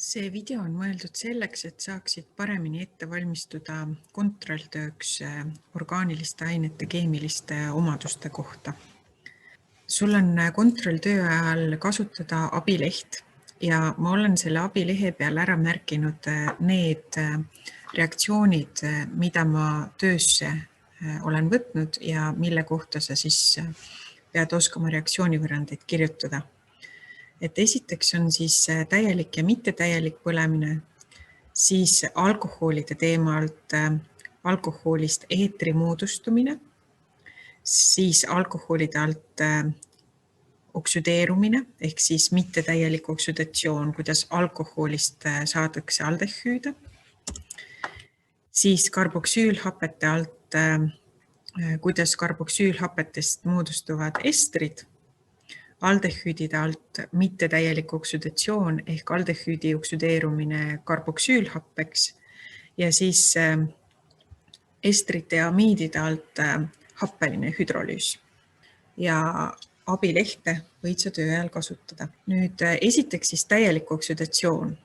See video on mõeldud selleks, et saaksid paremini ette valmistuda kontrolltööks orgaaniliste ainete keemiliste omaduste kohta. Sul on kontrolltöö ajal kasutada abileht ja ma olen selle abilehe peal ära märkinud need reaktsioonid, mida ma töösse olen võtnud ja mille kohta sa siis pead oskama reaktsioonivõrrandeid kirjutada. Et esiteks on siis täielik ja mittetäielik põlemine, siis alkohoolide teemalt alkohoolist eetri moodustumine, siis alkohoolide alt oksüdeerumine ehk siis mittetäielik oksüdatsioon, kuidas alkohoolist saadakse aldehüüde, siis karboksüülhapete alt, kuidas karboksüülhapetest moodustuvad estrid, aldehüüdide alt mittetäielik oksüdatsioon ehk aldehüüdi oksüdeerumine karboksüülhappeks ja siis estrite ja amiidide alt happeline hüdrolüüs. Ja abilehte võid sa töö ajal kasutada. Nüüd esiteks siis täielik oksüdatsioon.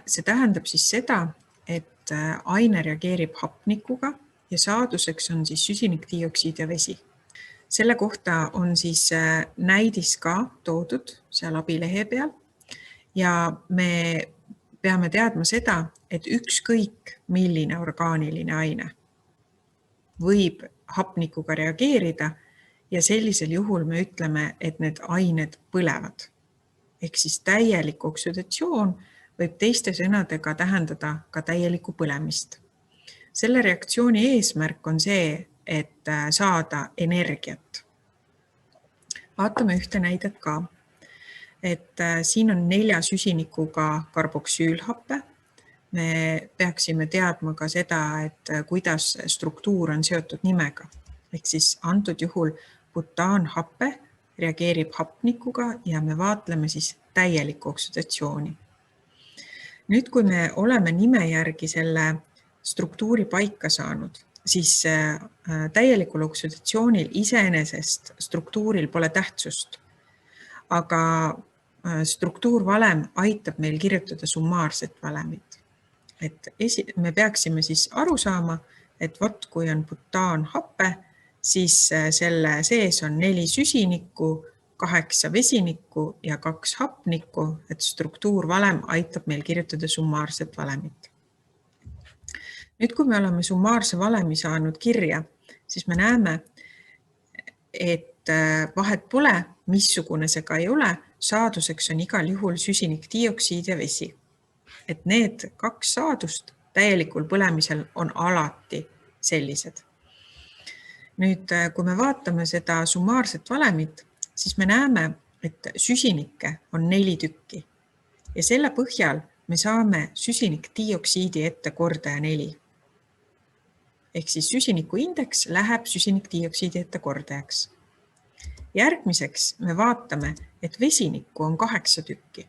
See tähendab siis seda, et aine reageerib hapnikuga ja saaduseks on siis süsinikdioksiid ja vesi. Selle kohta on siis näidis ka toodud seal abilehe peal ja me peame teadma seda, et ükskõik milline orgaaniline aine võib hapnikuga reageerida ja sellisel juhul me ütleme, et need ained põlevad. Ehk siis täielik oksüdatsioon võib teiste sõnadega tähendada ka täielikku põlemist. Selle reaktsiooni eesmärk on see, et saada energiat. Vaatame ühte näidet ka. Et siin on 4 süsinikuga karboksüülhappe. Me peaksime teadma ka seda, et kuidas struktuur on seotud nimega. Ehk siis antud juhul butaanhappe reageerib hapnikuga ja me vaatleme siis täielikku oksüdatsiooni. Nüüd, kui me oleme nime järgi selle struktuuri paika saanud, siis täielikul oksüdatsioonil iseenesest struktuuril pole tähtsust, aga struktuurvalem aitab meil kirjutada summaarset valemit. Et me peaksime siis aru saama, et kui on butaanhappe, siis selle sees on 4 süsinikku, 8 vesinikku ja 2 hapnikku, et struktuurvalem aitab meil kirjutada summaarset valemit. Nüüd, kui me oleme summaarse valemi saanud kirja, siis me näeme, et vahet pole, missugune see ka ei ole, saaduseks on igal juhul süsinikdioksiid ja vesi. Et need 2 saadust täielikul põlemisel on alati sellised. Nüüd, kui me vaatame seda summaarset valemit, siis me näeme, et süsinikke on 4 tükki ja selle põhjal me saame süsinikdioksiidi ette kordaja 4. Ehk siis süsiniku indeks läheb süsinikdioksiidi ette kordajaks. Järgmiseks me vaatame, et vesinikku on 8 tükki.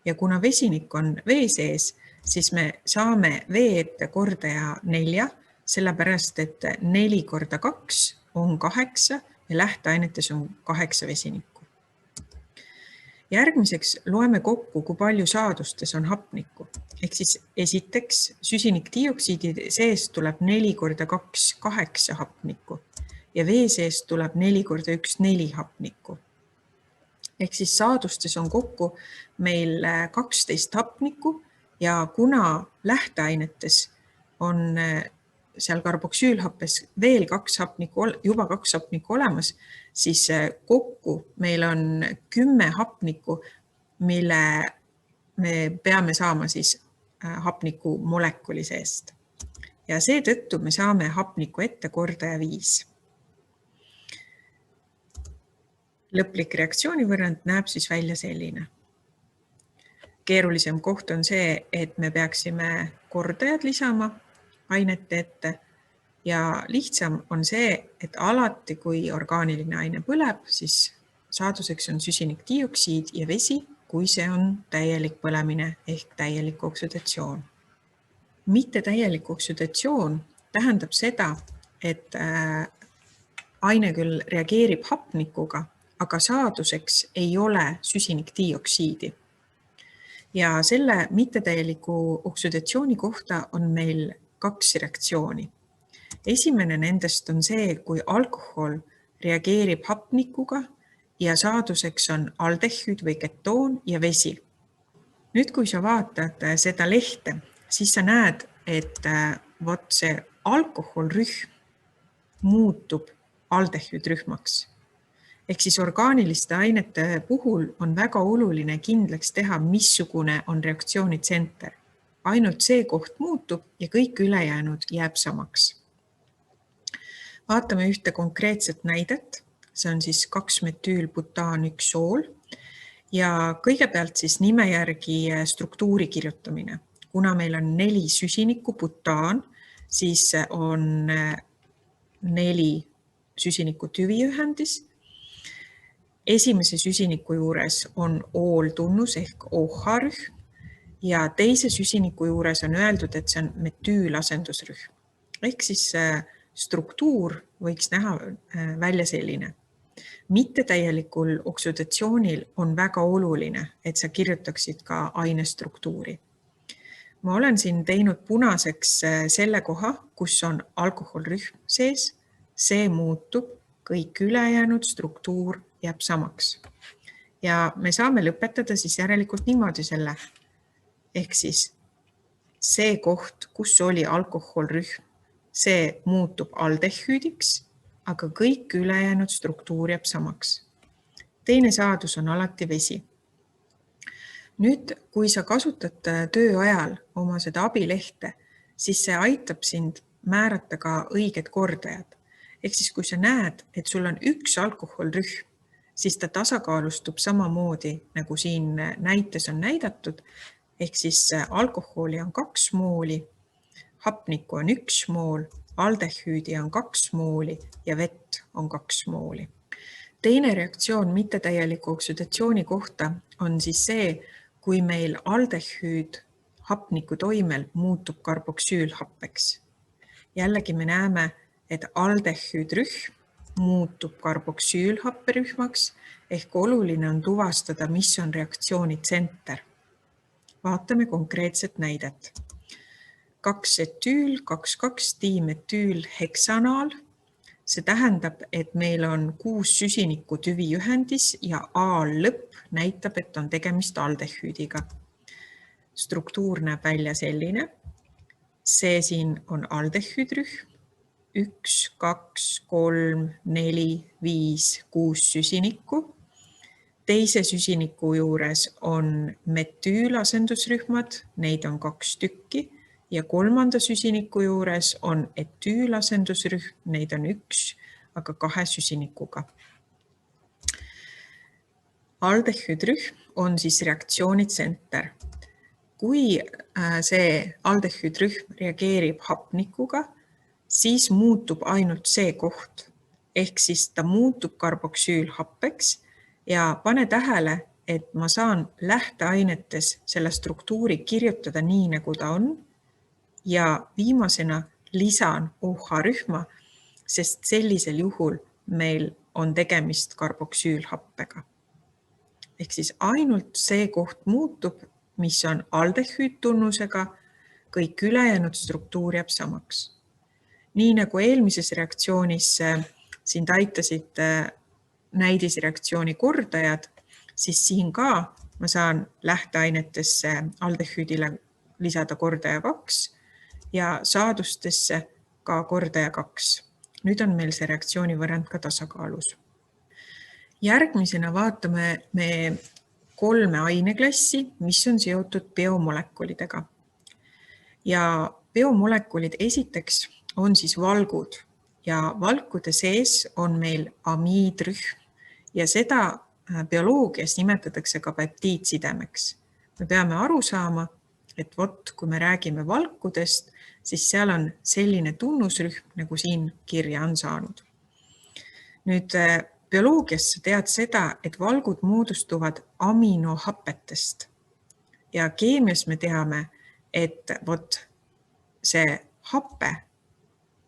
Ja kuna vesinik on vee sees, siis me saame vee ette kordaja 4, sellepärast et 4 korda 2 on 8 ja lähteainetes on 8 vesinikku. Järgmiseks loeme kokku, kui palju saadustes on hapnikku. Ehk siis esiteks süsinikdioksiidi sees tuleb 4 korda 2 8 hapnikku ja vee sees tuleb 4 korda 1 4 hapnikku. Ehk siis saadustes on kokku meil 12 hapnikku ja kuna lähteainetes on seal karboksüülhappes veel 2 hapnikku olemas, siis kokku meil on 10 hapnikku, mille me peame saama siis hapniku molekuli seest. Ja seetõttu me saame hapniku ette kordaja 5. Lõplik reaktsioonivõrrand näeb siis välja selline. Keerulisem koht on see, et me peaksime kordajad lisama ainete ette ja lihtsam on see, et alati, kui orgaaniline aine põleb, siis saaduseks on süsinikdioksiid ja vesi, kui see on täielik põlemine ehk täielik oksüdatsioon. Mittetäielik oksüdatsioon tähendab seda, et aine küll reageerib hapnikuga, aga saaduseks ei ole süsinikdioksiidi. Ja selle mittetäieliku oksüdatsiooni kohta on meil 2 reaktsiooni. Esimene nendest on see, kui alkohol reageerib hapnikuga ja saaduseks on aldehüüd või ketoon ja vesi. Nüüd, kui sa vaatad seda lehte, siis sa näed, et see alkoholrühm muutub aldehüüdrühmaks. Ehk siis orgaaniliste ainete puhul on väga oluline kindlaks teha, missugune on reaktsiooni tsenter. Ainult see koht muutub ja kõik ülejäänud jääb samaks. Vaatame ühte konkreetset näidet. See on siis 2-metüülbutaan-1-sool ja kõigepealt siis nime järgi struktuuri kirjutamine. Kuna meil on 4 süsinikku butaan, siis on 4 süsiniku tüviühendis. Esimese süsiniku juures on ooltunnus ehk OH-rühm ja teise süsiniku juures on öeldud, et see on metüülasendusrühm. Ehk siis struktuur võiks näha välja selline. Mittetäielikul oksüdatsioonil on väga oluline, et sa kirjutaksid ka ainestruktuuri. Ma olen siin teinud punaseks selle koha, kus on alkoholrühm sees. See muutub, kõik ülejäänud struktuur jääb samaks. Ja me saame lõpetada siis järelikult niimoodi selle. Ehk siis see koht, kus oli alkoholrühm, see muutub aldehüüdiks, aga kõik ülejäänud struktuur jääb samaks. Teine saadus on alati vesi. Nüüd, kui sa kasutad töö ajal oma seda abilehte, siis see aitab sind määrata ka õiged kordajad. Ehk siis, kui sa näed, et sul on üks alkoholrühm, siis ta tasakaalustub samamoodi, nagu siin näites on näidatud. Ehk siis alkoholi on 2 mooli, hapnikku on 1 mool, aldehüüdi on 2 mooli ja vett on 2 mooli. Teine reaktsioon mittetäieliku oksüdatsiooni kohta on siis see, kui meil aldehüüd hapniku toimel muutub karboksüülhappeks. Jällegi me näeme, et aldehüüdrühm muutub karboksüülhapperühmaks ehk oluline on tuvastada, mis on reaktsiooni tsenter. Vaatame konkreetset näidet. 2-etüül, 2,2-dimetüülheksanaal. See tähendab, et meil on 6 süsiniku tüviühendis ja A-lõpp näitab, et on tegemist aldehüüdiga. Struktuur näeb välja selline. See siin on aldehüüdrühm. 1, 2, 3, 4, 5, 6 süsinikku. Teise süsiniku juures on metüülasendusrühmad, neid on 2 tükki. Ja kolmanda süsiniku juures on etüülasendusrühm, neid on 1, aga 2 süsinikuga. Aldehüüdrühm on siis reaktsioonitsenter. Kui see aldehüüdrühm reageerib hapnikuga, siis muutub ainult see koht. Ehk siis ta muutub karboksüülhappeks ja pane tähele, et ma saan lähteainetes selle struktuuri kirjutada nii, nagu ta on. Ja viimasena lisan OH-rühma, sest sellisel juhul meil on tegemist karboksüülhappega. Ehk siis ainult see koht muutub, mis on aldehüüdtunnusega, kõik ülejäänud struktuur jääb samaks. Nii nagu eelmises reaktsioonis sind aitasid näidisreaktsiooni kordajad, siis siin ka ma saan lähteainetesse aldehüüdile lisada kordaja 2, ja saadustesse ka kordaja 2. Nüüd on meil see reaktsioonivõrrand ka tasakaalus. Järgmisena vaatame me 3 aineklassi, mis on seotud biomolekulidega. Ja biomolekulid esiteks on siis valgud ja valkude sees on meil amiidrühm ja seda bioloogias nimetatakse ka peptiidsidemeks. Me peame aru saama, et kui me räägime valkudest, siis seal on selline tunnusrühm, nagu siin kirja on saanud. Nüüd bioloogias sa tead seda, et valgud moodustuvad aminohapetest ja keemias me teame, et see happe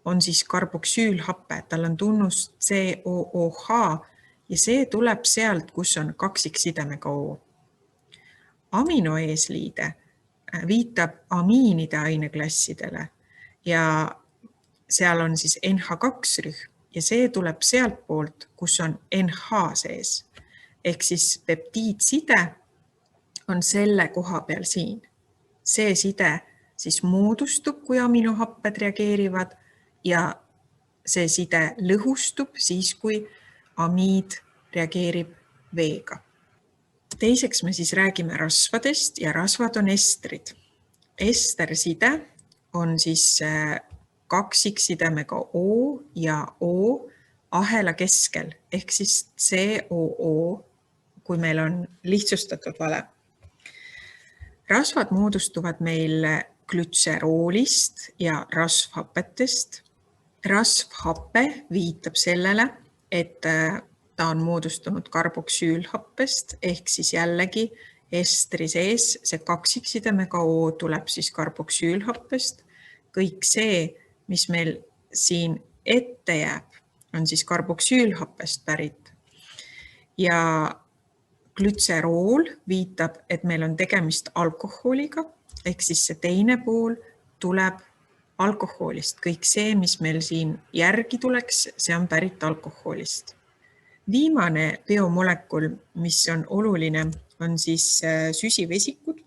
on siis karboksüülhappe, tal on tunnus COOH ja see tuleb sealt, kus on kaksiksidemega O. Aminoeesliide viitab amiinide aineklassidele ja seal on siis NH2 rühm ja see tuleb sealt poolt, kus on NH sees. Ehk siis peptiidside on selle koha peal siin. See side siis moodustub, kui aminohapped reageerivad ja see side lõhustub siis, kui amiid reageerib veega. Teiseks me siis räägime rasvadest ja rasvad on estrid. Esterside on siis kaksiksidemega O ja O ahela keskel ehk siis COO, kui meil on lihtsustatud valem. Rasvad moodustuvad meil glütseroolist ja rasvhapetest. Rasvhape viitab sellele, et ta on moodustunud karboksüülhappest ehk siis jällegi estri sees see kaksiksidemega O tuleb siis karboksüülhappest. Kõik see, mis meil siin ette jääb, on siis karboksüülhappest pärit. Ja glütserool viitab, et meil on tegemist alkoholiga, ehk siis see teine pool tuleb alkoholist. Kõik see, mis meil siin järgi tuleks, see on pärit alkoholist. Viimane biomolekul, mis on oluline, on siis süsivesikud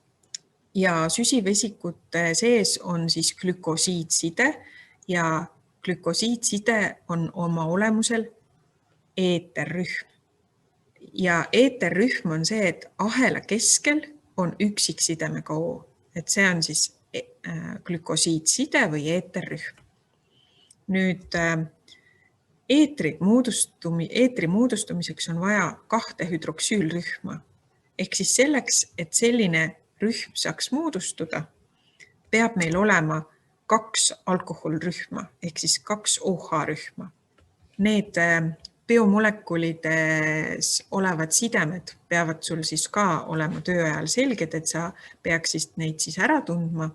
ja süsivesikute sees on siis glükosiidside ja glükosiidside on oma olemusel eeterrühm. Ja eeterrühm on see, et ahela keskel on üksiksidemega O. Et see on siis glükosiidside või eeterrühm. Nüüd eetri moodustumiseks on vaja 2 hüdroksüülrühma. Ehk siis selleks, et selline rühm saaks moodustuda, peab meil olema 2 alkoholrühma ehk siis 2 OH-rühma. Need biomolekulides olevad sidemed peavad sul siis ka olema töö ajal selged, et sa peaksid neid siis ära tundma.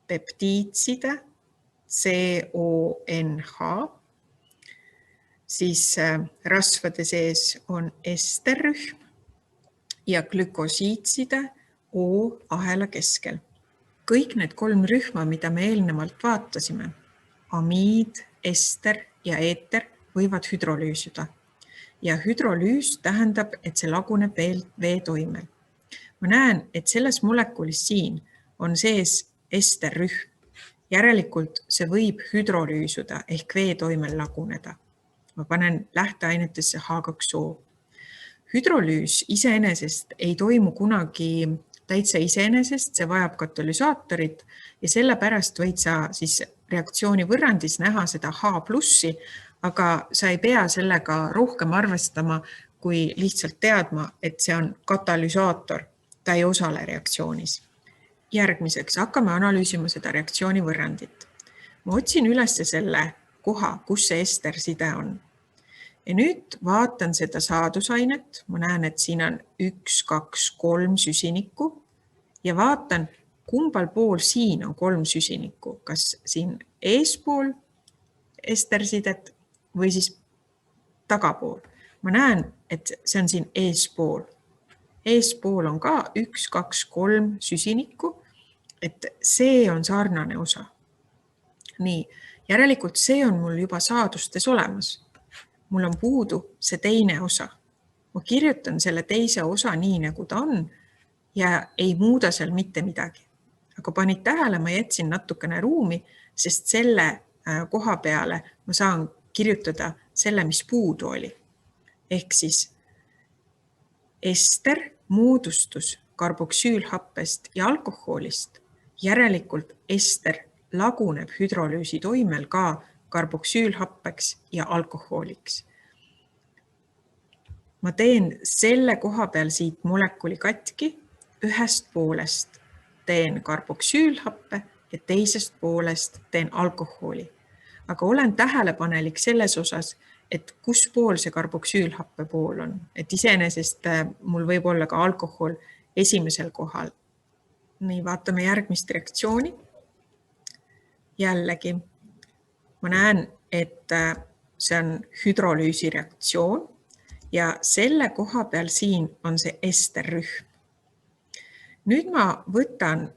Peptiidside, CONH, siis rasvade sees on esterrühm ja glükosiidside O ahela keskel. Kõik need 3 rühma, mida me eelnevalt vaatasime, amiid, ester ja eeter, võivad hüdrolüüsida. Ja hüdrolüüs tähendab, et see laguneb veetoimel. Ma näen, et selles molekulis siin on sees esterrühm. Järelikult see võib hüdrolüüsuda ehk veetoimel laguneda. Ma panen lähteainetesse H2O. Hüdrolüüs iseenesest ei toimu kunagi täitsa iseenesest, see vajab katalüsaatorit ja sellepärast võid sa siis reaktsiooni võrrandis näha seda H+, aga sa ei pea sellega rohkem arvestama, kui lihtsalt teadma, et see on katalüsaator, ta ei osale reaktsioonis. Järgmiseks hakkame analüüsima seda reaktsiooni võrrandit. Ma otsin üles selle koha, kus see esterside on. Ja nüüd vaatan seda saadusainet, ma näen, et siin on 1, 2, 3 süsinikku ja vaatan, kumbal pool siin on 3 süsinikku, kas siin eespool estersidet või siis tagapool. Ma näen, et see on siin eespool. Eespool on ka 1, 2, 3 süsinikku, et see on sarnane osa. Nii, järelikult see on mul juba saadustes olemas. Mul on puudu see teine osa. Ma kirjutan selle teise osa nii, nagu ta on ja ei muuda seal mitte midagi. Aga panid tähele, ma jätsin natukene ruumi, sest selle koha peale ma saan kirjutada selle, mis puudu oli. Ehk siis ester moodustus karboksüülhappest ja alkoholist. Järelikult ester laguneb hüdrolüüsi toimel ka karboksüülhappeks ja alkohooliks. Ma teen selle koha peal siit molekuli katki, ühest poolest teen karboksüülhappe ja teisest poolest teen alkohooli. Aga olen tähelepanelik selles osas, et kus pool see karboksüülhappe pool on. Et iseenesest mul võib olla ka alkohol esimesel kohal. Nii, vaatame järgmist reaktsiooni. Jällegi, ma näen, et see on hüdrolüüsi reaktsioon ja selle koha peal siin on see esterrühm. Nüüd ma võtan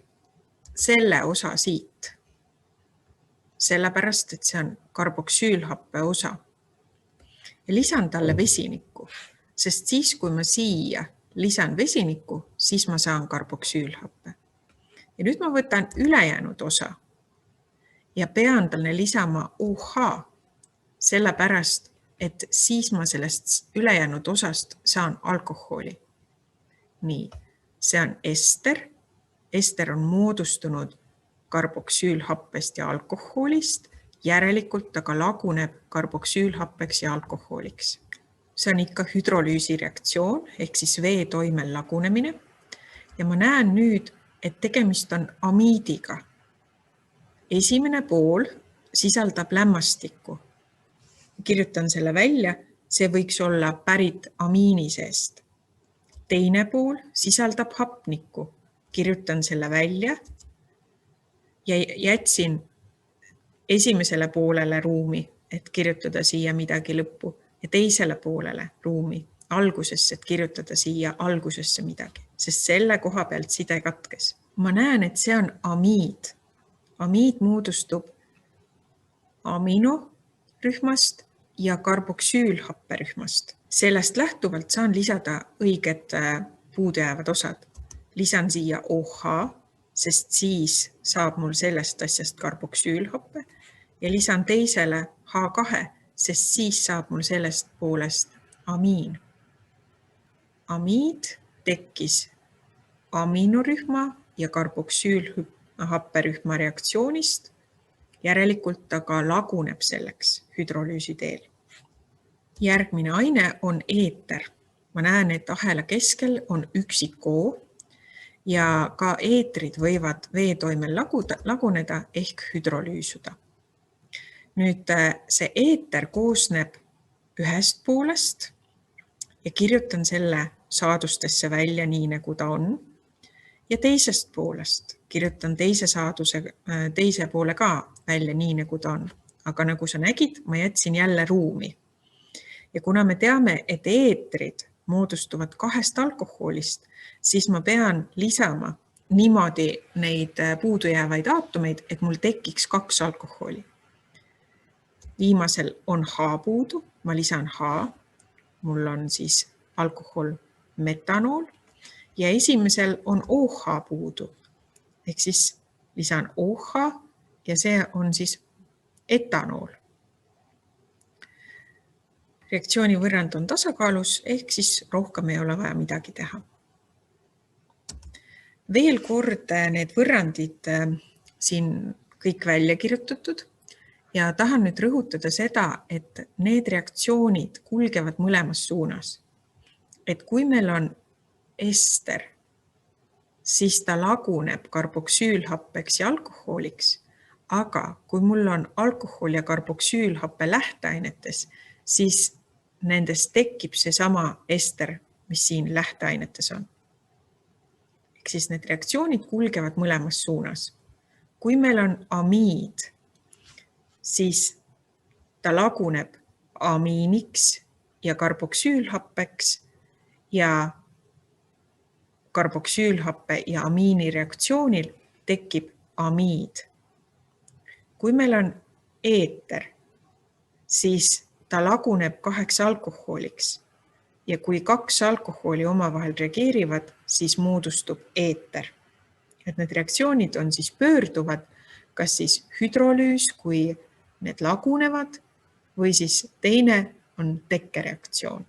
selle osa siit, sellepärast, et see on karboksüülhappe osa. Ja lisan talle vesinikku, sest siis, kui ma siia lisan vesinikku, siis ma saan karboksüülhappe. Ja nüüd ma võtan ülejäänud osa ja pean talle lisama OH, sellepärast, et siis ma sellest ülejäänud osast saan alkoholi. Nii, see on ester. Ester on moodustunud karboksüülhappest ja alkoholist, järelikult aga laguneb karboksüülhappeks ja alkoholiks. See on ikka hüdrolüüsireaktsioon ehk siis veetoimel lagunemine ja ma näen nüüd, et tegemist on amiidiga. Esimene pool sisaldab lämmastikku. Kirjutan selle välja, see võiks olla pärit amiini seest. Teine pool sisaldab hapnikku. Kirjutan selle välja ja jätsin esimesele poolele ruumi, et kirjutada siia midagi lõppu ja teisele poolele ruumi algusesse, et kirjutada siia algusesse midagi, sest selle koha pealt side katkes. Ma näen, et see on amiid. Amiid moodustub aminorühmast ja karboksüülhapperühmast. Sellest lähtuvalt saan lisada õiged puudujäävad osad. Lisan siia OH, sest siis saab mul sellest asjast karboksüülhappe ja lisan teisele H2, sest siis saab mul sellest poolest amiin. Amiid tekkis aminorühma ja karboksüülhapperühma reaktsioonist, järelikult aga laguneb selleks hüdrolüüsi teel. Järgmine aine on eeter. Ma näen, et ahela keskel on üksik O ja ka eetrid võivad veetoimel laguneda ehk hüdrolüüsuda. Nüüd see eeter koosneb ühest poolest ja kirjutan selle saadustesse välja nii, nagu ta on. Ja teisest poolest kirjutan teise saaduse teise poole ka välja nii, nagu ta on. Aga nagu sa nägid, ma jätsin jälle ruumi. Ja kuna me teame, et eetrid moodustuvad 2 alkoholist, siis ma pean lisama niimoodi neid puudujäävaid aatomeid, et mul tekiks 2 alkoholi. Viimasel on H puudu, ma lisan H, mul on siis alkohol metanool ja esimesel on OH puudu, ehk siis lisan OH ja see on siis etanool. Reaktsiooni võrrand on tasakaalus, ehk siis rohkem ei ole vaja midagi teha. Veel kord need võrrandid siin kõik välja kirjutatud ja tahan nüüd rõhutada seda, et need reaktsioonid kulgevad mõlemas suunas. Et kui meil on ester, siis ta laguneb karboksüülhappeks ja alkoholiks, aga kui mul on alkohol ja karboksüülhappe lähteainetes, siis nendes tekib see sama ester, mis siin lähteainetes on. Ehk siis need reaktsioonid kulgevad mõlemas suunas. Kui meil on amiid, siis ta laguneb amiiniks ja karboksüülhappeks ja karboksüülhappe ja amiini reaktsioonil tekib amiid. Kui meil on eeter, siis ta laguneb 2 alkoholiks ja kui 2 alkoholi omavahel reageerivad, siis moodustub eeter. Et need reaktsioonid on siis pöörduvad, kas siis hüdrolüüs, kui need lagunevad, või siis teine on tekkereaktsioon.